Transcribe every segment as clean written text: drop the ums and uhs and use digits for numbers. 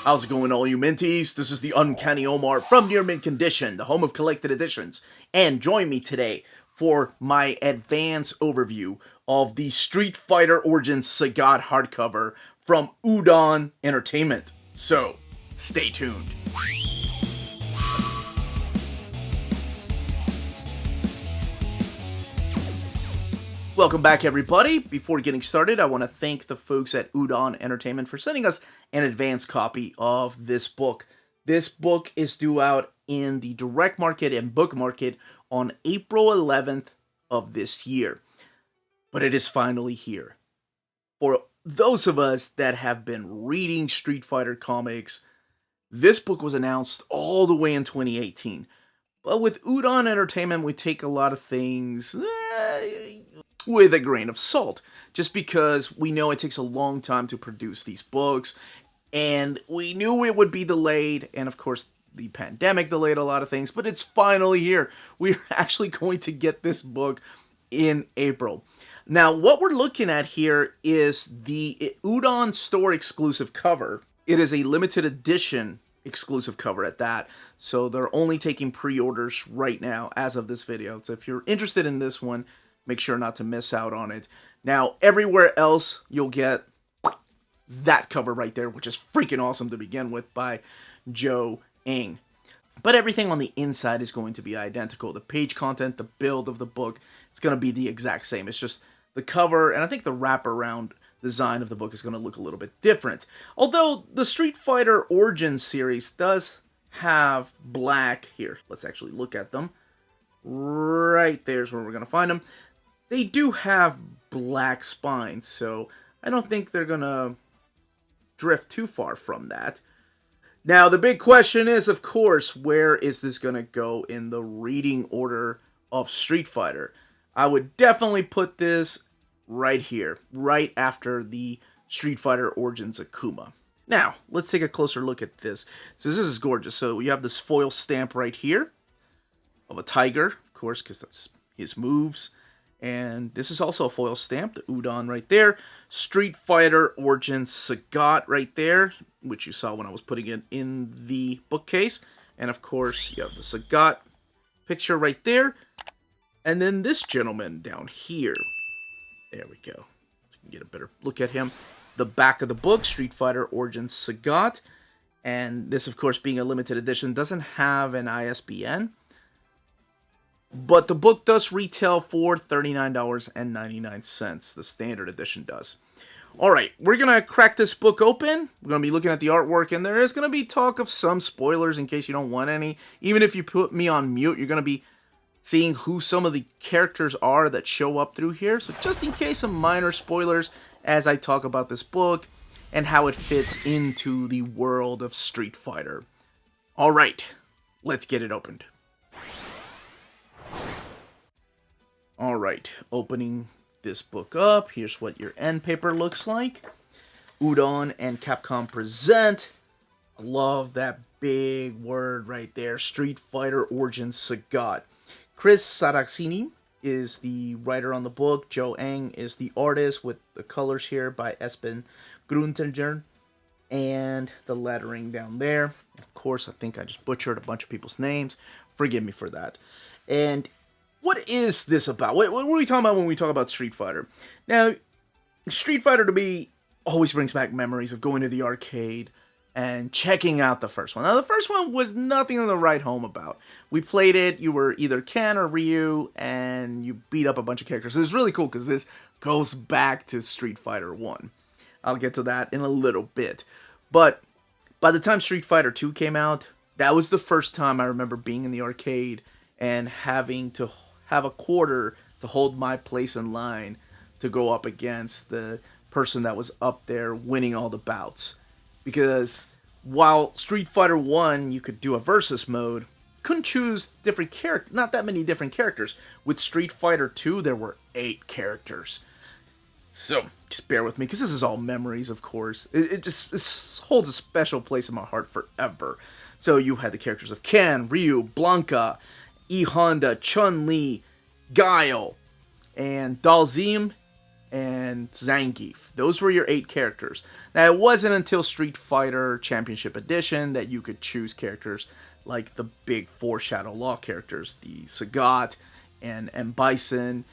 How's it going, all you minties? This is the Uncanny Omar from Near Mint Condition, the home of collected editions. And join me today for my advance overview of the Street Fighter Origins Sagat Hardcover from Udon Entertainment. So, stay tuned. Welcome back, everybody. Before getting started, I want to thank the folks at Udon Entertainment for sending us an advance copy of this book. This book is due out in the direct market and book market on April 11th of this year. But it is finally here. For those of us that have been reading Street Fighter comics, this book was announced all the way in 2018. But with Udon Entertainment, we take a lot of things with a grain of salt, just because we know it takes a long time to produce these books, and we knew it would be delayed, and of course the pandemic delayed a lot of things, but it's finally here. We're actually going to get this book in April. Now, what we're looking at here is the Udon store exclusive cover. It is a limited edition exclusive cover at that, so they're only taking pre-orders right now as of this video. So if you're interested in this one, make sure not to miss out on it. Now, everywhere else, you'll get that cover right there, which is freaking awesome to begin with, by Joe Ng. But everything on the inside is going to be identical. The page content, the build of the book, it's going to be the exact same. It's just the cover, and I think the wraparound design of the book is going to look a little bit different. Although the Street Fighter Origins series does have black. Here, let's actually look at them. Right there's where we're going to find them. They do have black spines, so I don't think they're going to drift too far from that. Now, the big question is, of course, where is this going to go in the reading order of Street Fighter? I would definitely put this right here, right after the Street Fighter Origins Akuma. Now, let's take a closer look at this. So this is gorgeous. So you have this foil stamp right here of a tiger, of course, because that's his moves. And this is also a foil stamp, the Udon right there. Street Fighter Origins Sagat right there, which you saw when I was putting it in the bookcase. And of course, you have the Sagat picture right there. And then this gentleman down here. There we go. So you can get a better look at him. The back of the book, Street Fighter Origins Sagat. And this, of course, being a limited edition, doesn't have an ISBN. But the book does retail for $39.99. The standard edition does. Alright, we're going to crack this book open. We're going to be looking at the artwork, and there is going to be talk of some spoilers in case you don't want any. Even if you put me on mute, you're going to be seeing who some of the characters are that show up through here. So just in case, some minor spoilers as I talk about this book and how it fits into the world of Street Fighter. Alright, let's get it opened. Alright, opening this book up. Here's what your end paper looks like. Udon and Capcom present. I love that big word right there. Street Fighter Origins Sagat. Chris Saracini is the writer on the book. Joe Ng is the artist, with the colors here by Espen Gruntinger. And the lettering down there. Of course, I think I just butchered a bunch of people's names. Forgive me for that. And what is this about? What are we talking about when we talk about Street Fighter? Now, Street Fighter to me always brings back memories of going to the arcade and checking out the first one. Now, the first one was nothing to write home about. We played it, you were either Ken or Ryu, and you beat up a bunch of characters. It was really cool because this goes back to Street Fighter 1. I'll get to that in a little bit. But by the time Street Fighter 2 came out, that was the first time I remember being in the arcade and having to have a quarter to hold my place in line to go up against the person that was up there winning all the bouts. Because while Street Fighter 1, you could do a versus mode, couldn't choose different characters, not that many different characters. With Street Fighter 2, there were 8 characters. So, just bear with me, because this is all memories, of course. It holds a special place in my heart forever. So, you had the characters of Ken, Ryu, Blanca, E. Honda, Chun-Li, Guile, and Dalzim, and Zangief. Those were your 8 characters. Now, it wasn't until Street Fighter Championship Edition that you could choose characters like the big 4 Shadow Law characters, the Sagat and M. Bison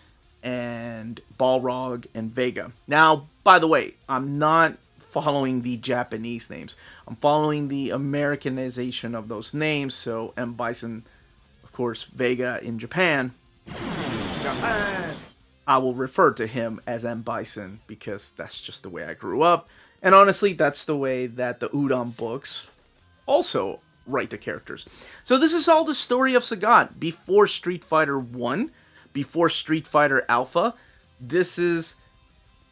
and Balrog and Vega. Now, by the way, I'm not following the Japanese names. I'm following the Americanization of those names. So M. Bison, of course, Vega in Japan. I will refer to him as M. Bison because that's just the way I grew up. And honestly, that's the way that the Udon books also write the characters. So this is all the story of Sagat before Street Fighter 1, before Street Fighter Alpha. This is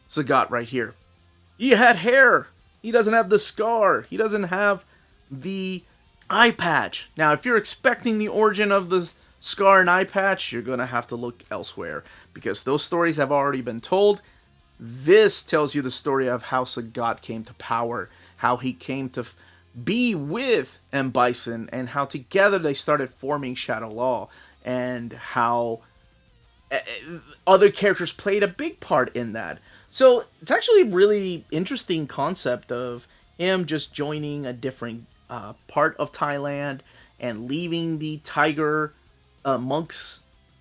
Sagat right here. He had hair. He doesn't have the scar. He doesn't have the eye patch. Now, if you're expecting the origin of the scar and eye patch, you're going to have to look elsewhere because those stories have already been told. This tells you the story of how Sagat came to power, how he came to be with M. Bison, and how together they started forming Shadow Law, and how other characters played a big part in that. So it's actually a really interesting concept of him just joining a different part of Thailand and leaving the tiger monks,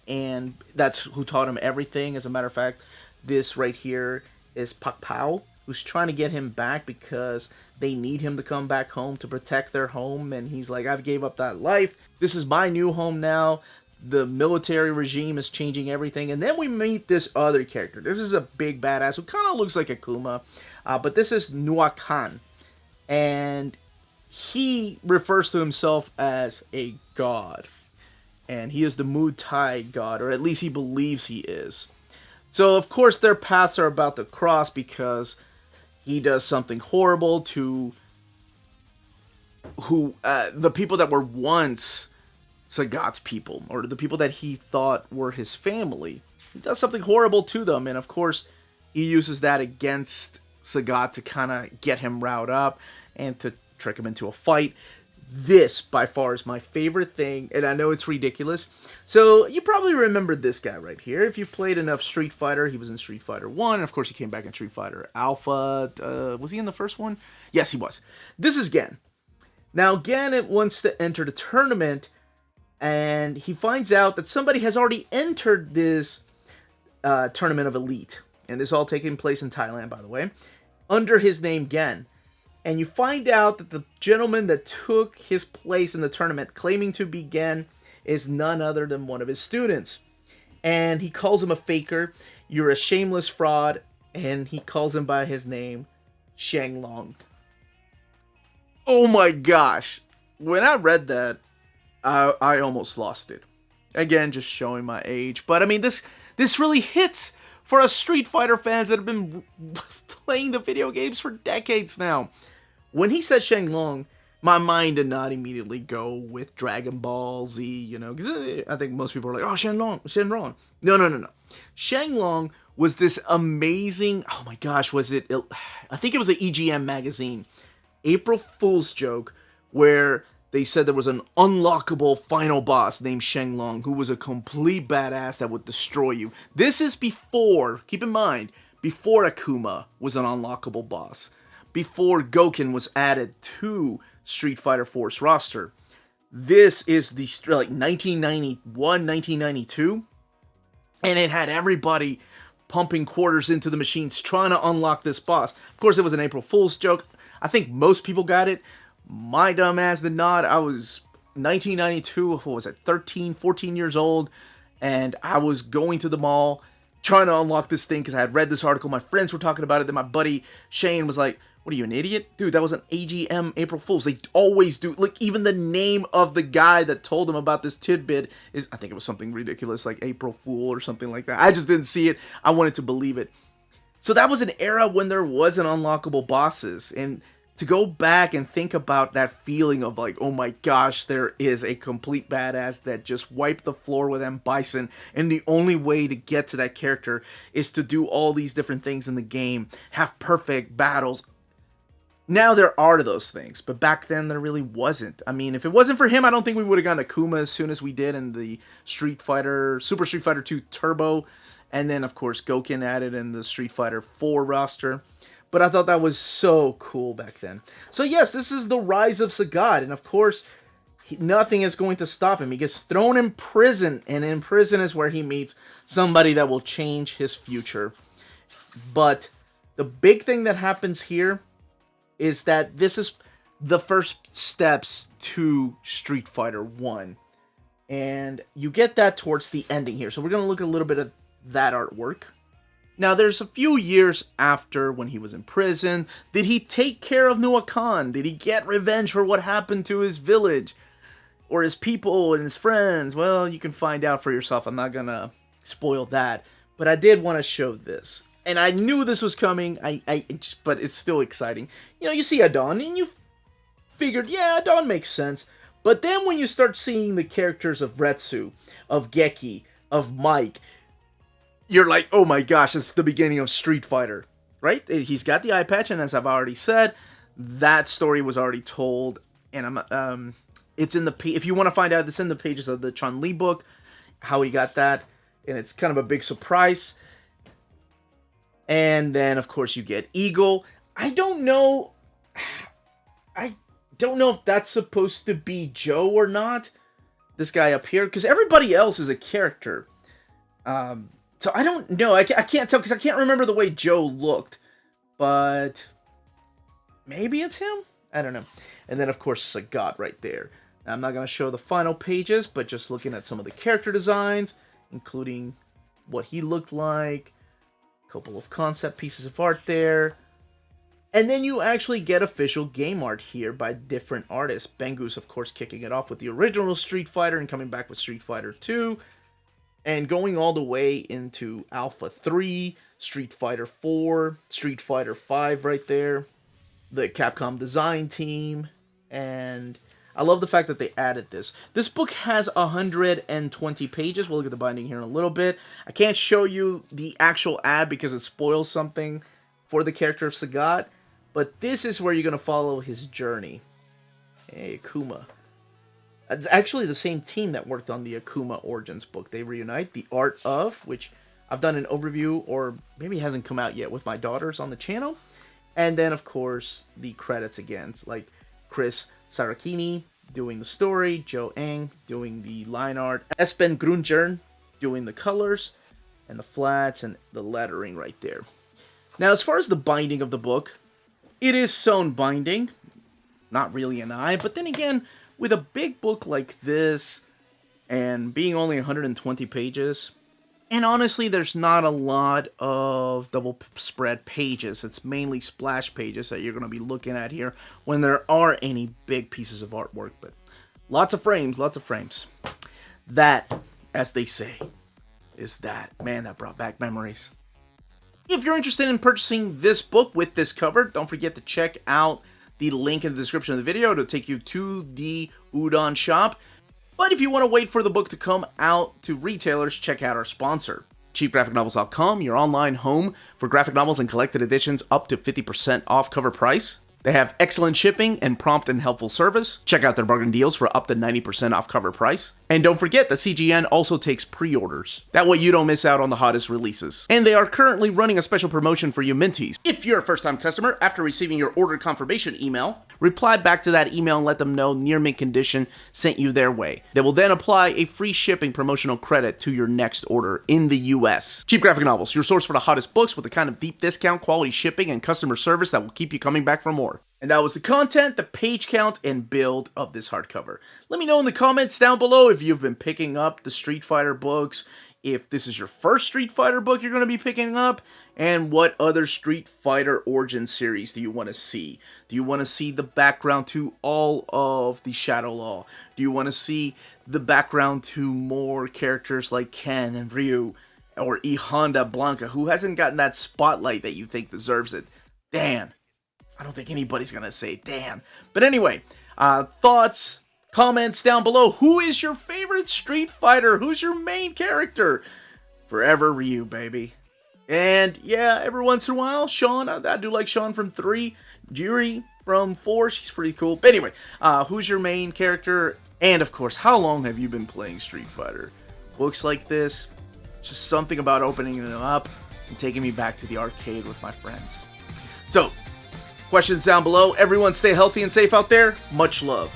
and that's who taught him everything. As a matter of fact, this right here is Pak Pao, who's trying to get him back because they need him to come back home to protect their home, and he's like, I've gave up that life. This is my new home now. The military regime is changing everything. And then we meet this other character. This is a big badass who kind of looks like Akuma, but this is Nuakan, and he refers to himself as a god, and he is the Muay Thai god, or at least he believes he is. So of course their paths are about to cross because he does something horrible to the people that were once Sagat's people, or the people that he thought were his family. He does something horrible to them, and of course he uses that against Sagat to kind of get him riled up and to trick him into a fight. This, by far, is my favorite thing, and I know it's ridiculous. So, you probably remember this guy right here. If you've played enough Street Fighter, he was in Street Fighter 1, and of course he came back in Street Fighter Alpha. Was he in the first one? Yes, he was. This is Gen. Now, Gen wants to enter the tournament, and he finds out that somebody has already entered this tournament of Elite. And this all taking place in Thailand, by the way, under his name Gen. And you find out that the gentleman that took his place in the tournament, claiming to be Gen, is none other than one of his students. And he calls him a faker, you're a shameless fraud, and he calls him by his name, Shenlong. Oh my gosh. When I read that, I almost lost it. Again, just showing my age. But I mean, this really hits for us Street Fighter fans that have been playing the video games for decades now. When he said Shenlong, my mind did not immediately go with Dragon Ball Z, you know, because I think most people are like, oh, Shenlong. No. Shenlong was this amazing, oh my gosh, I think it was the EGM magazine, April Fool's joke, where they said there was an unlockable final boss named Shenlong who was a complete badass that would destroy you. This is before, keep in mind, before Akuma was an unlockable boss. Before Gouken was added to Street Fighter 4's roster. This is the, like, 1991, 1992. And it had everybody pumping quarters into the machines trying to unlock this boss. Of course, it was an April Fool's joke. I think most people got it. My dumb ass did not. I was 1992, what was it, 13, 14 years old. And I was going to the mall trying to unlock this thing because I had read this article. My friends were talking about it. Then my buddy Shane was like, what are you, an idiot? Dude, that was an AGM April Fool's. They always do. Like, even the name of the guy that told him about this tidbit is, I think it was something ridiculous, like April Fool or something like that. I just didn't see it. I wanted to believe it. So that was an era when there wasn't unlockable bosses. And to go back and think about that feeling of like, oh my gosh, there is a complete badass that just wiped the floor with M. Bison, and the only way to get to that character is to do all these different things in the game, have perfect battles. Now there are those things, but back then there really wasn't. I mean, if it wasn't for him, I don't think we would have gotten Akuma as soon as we did in the Super Street Fighter 2 Turbo. And then, of course, Gouken added in the Street Fighter 4 roster. But I thought that was so cool back then. So yes, this is the rise of Sagat. And of course, nothing is going to stop him. He gets thrown in prison. And in prison is where he meets somebody that will change his future. But the big thing that happens here is that this is the first steps to Street Fighter 1. And you get that towards the ending here. So we're going to look a little bit at that artwork. Now, there's a few years after when he was in prison. Did he take care of nearmintcon? Did he get revenge for what happened to his village? Or his people and his friends? Well, you can find out for yourself. I'm not going to spoil that. But I did want to show this. And I knew this was coming, but it's still exciting. You know, you see Udon, and you figured, yeah, Udon makes sense. But then when you start seeing the characters of Retsu, of Geki, of Mike, you're like, oh my gosh, it's the beginning of Street Fighter, right? He's got the eye patch, and as I've already said, that story was already told, and it's in the if you want to find out, it's in the pages of the Chun-Li book, how he got that, and it's kind of a big surprise. And then, of course, you get Eagle. I don't know if that's supposed to be Joe or not, this guy up here, because everybody else is a character. So I don't know. I can't tell because I can't remember the way Joe looked. But maybe it's him? I don't know. And then, of course, Sagat right there. Now, I'm not going to show the final pages, but just looking at some of the character designs, including what he looked like, a couple of concept pieces of art there. And then you actually get official game art here by different artists. Bengu's, of course, kicking it off with the original Street Fighter and coming back with Street Fighter 2. And going all the way into Alpha 3, Street Fighter 4, Street Fighter 5 right there. The Capcom design team. And I love the fact that they added this. This book has 120 pages. We'll look at the binding here in a little bit. I can't show you the actual ad because it spoils something for the character of Sagat. But this is where you're going to follow his journey. Hey, Akuma. It's actually the same team that worked on the Akuma Origins book. They reunite. The Art of, which I've done an overview, or maybe it hasn't come out yet, with my daughters on the channel. And then, of course, the credits again. It's like Chris Saracini doing the story, Joe Eng doing the line art, Espen Grunjern doing the colors, and the flats and the lettering right there. Now, as far as the binding of the book, it is sewn binding. Not really an eye, but then again, with a big book like this, and being only 120 pages, and honestly, there's not a lot of double spread pages. It's mainly splash pages that you're going to be looking at here when there are any big pieces of artwork, but lots of frames, lots of frames. That, as they say, is that. Man, that brought back memories. If you're interested in purchasing this book with this cover, don't forget to check out the link in the description of the video to take you to the Udon shop. But if you want to wait for the book to come out to retailers, check out our sponsor, cheapgraphicnovels.com, your online home for graphic novels and collected editions up to 50% off cover price. They have excellent shipping and prompt and helpful service. Check out their bargain deals for up to 90% off cover price. And don't forget that CGN also takes pre-orders. That way you don't miss out on the hottest releases. And they are currently running a special promotion for you Minties. If you're a first-time customer, after receiving your order confirmation email, reply back to that email and let them know Near Mint Condition sent you their way. They will then apply a free shipping promotional credit to your next order in the US. Cheap Graphic Novels, your source for the hottest books with the kind of deep discount, quality shipping, and customer service that will keep you coming back for more. And that was the content, the page count, and build of this hardcover. Let me know in the comments down below if you've been picking up the Street Fighter books, if this is your first Street Fighter book you're going to be picking up, and what other Street Fighter Origin series do you want to see? Do you want to see the background to all of the Shadow Law? Do you want to see the background to more characters like Ken and Ryu, or E Honda Blanca, who hasn't gotten that spotlight that you think deserves it? Dan. I don't think anybody's going to say Dan. But anyway, thoughts, comments down below. Who is your favorite Street Fighter? Who's your main character? Forever Ryu, baby. And yeah, every once in a while, Sean. I do like Sean from 3. Juri from 4. She's pretty cool. But anyway, who's your main character? And of course, how long have you been playing Street Fighter? Books like this, Just something about opening them up and taking me back to the arcade with my friends. So, questions down below. Everyone stay healthy and safe out there. Much love.